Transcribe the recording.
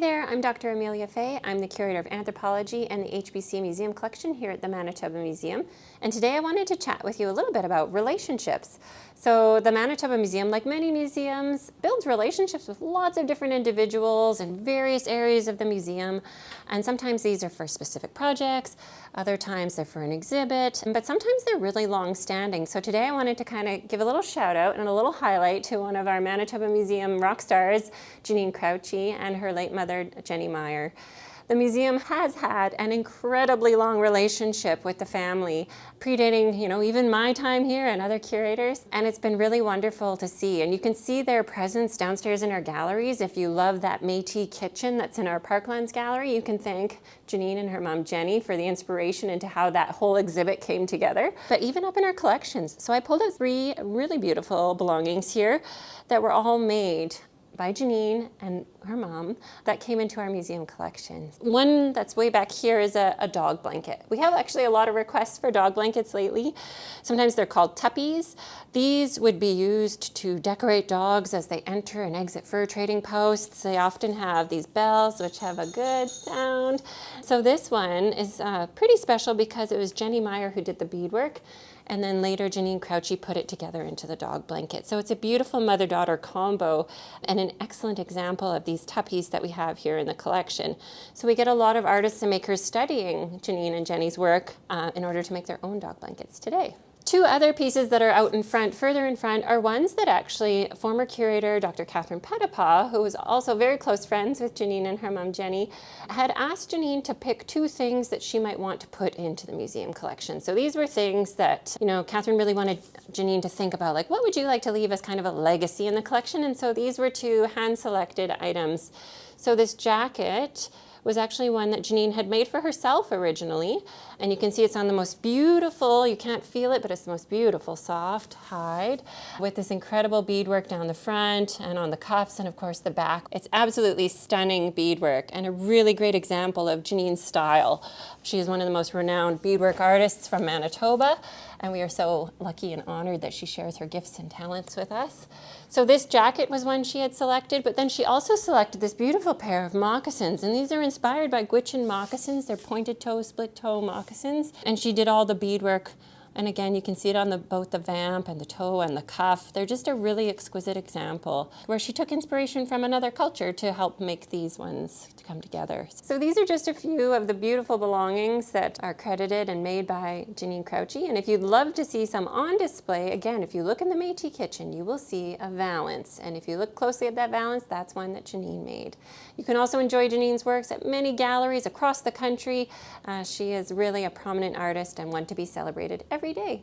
there, I'm Dr. Amelia Fay. I'm the Curator of Anthropology and the HBC Museum Collection here at the Manitoba Museum. And today I wanted to chat with you a little bit about relationships. So the Manitoba Museum, like many museums, builds relationships with lots of different individuals in various areas of the museum. And sometimes these are for specific projects, other times they're for an exhibit, but sometimes they're really long-standing. So today I wanted to kind of give a little shout out and a little highlight to one of our Manitoba Museum rock stars, Jennine Krauchi, and her late mother, Jenny Meyer. The museum has had an incredibly long relationship with the family, predating, even my time here and other curators, and it's been really wonderful to see. And you can see their presence downstairs in our galleries. If you love that Métis kitchen that's in our Parklands gallery, you can thank Jennine and her mom Jenny for the inspiration into how that whole exhibit came together. But even up in our collections. So I pulled out 3 really beautiful belongings here that were all made by Jennine and her mom that came into our museum collection. One that's way back here is a dog blanket. We have actually a lot of requests for dog blankets lately. Sometimes they're called tuppies. These would be used to decorate dogs as they enter and exit fur trading posts. They often have these bells which have a good sound. So this one is pretty special because it was Jenny Meyer who did the beadwork, and then later Jennine Krauchi put it together into the dog blanket. So it's a beautiful mother-daughter combo and an excellent example of these tuppies that we have here in the collection. So we get a lot of artists and makers studying Jennine and Jenny's work in order to make their own dog blankets today. 2 other pieces that are out in front, further in front, are ones that actually former curator Dr. Catherine Pettipaw, who was also very close friends with Jennine and her mom Jenny, had asked Jennine to pick 2 things that she might want to put into the museum collection. So these were things that, Catherine really wanted Jennine to think about, like, what would you like to leave as kind of a legacy in the collection? And so these were 2 hand-selected items. So this jacket was actually one that Jennine had made for herself originally. And you can see it's on the most beautiful, you can't feel it, but it's the most beautiful soft hide with this incredible beadwork down the front and on the cuffs and of course the back. It's absolutely stunning beadwork and a really great example of Jennine's style. She is one of the most renowned beadwork artists from Manitoba, and we are so lucky and honored that she shares her gifts and talents with us. So this jacket was one she had selected, but then she also selected this beautiful pair of moccasins, and these are inspired by Gwich'in moccasins. They're pointed toe, split toe moccasins, and she did all the beadwork. And again, you can see it on both the vamp and the toe and the cuff. They're just a really exquisite example where she took inspiration from another culture to help make these ones to come together. So these are just a few of the beautiful belongings that are credited and made by Jennine Krauchi. And if you'd love to see some on display, again, if you look in the Métis kitchen, you will see a valance. And if you look closely at that valance, that's one that Jennine made. You can also enjoy Jennine's works at many galleries across the country. She is really a prominent artist and one to be celebrated every day.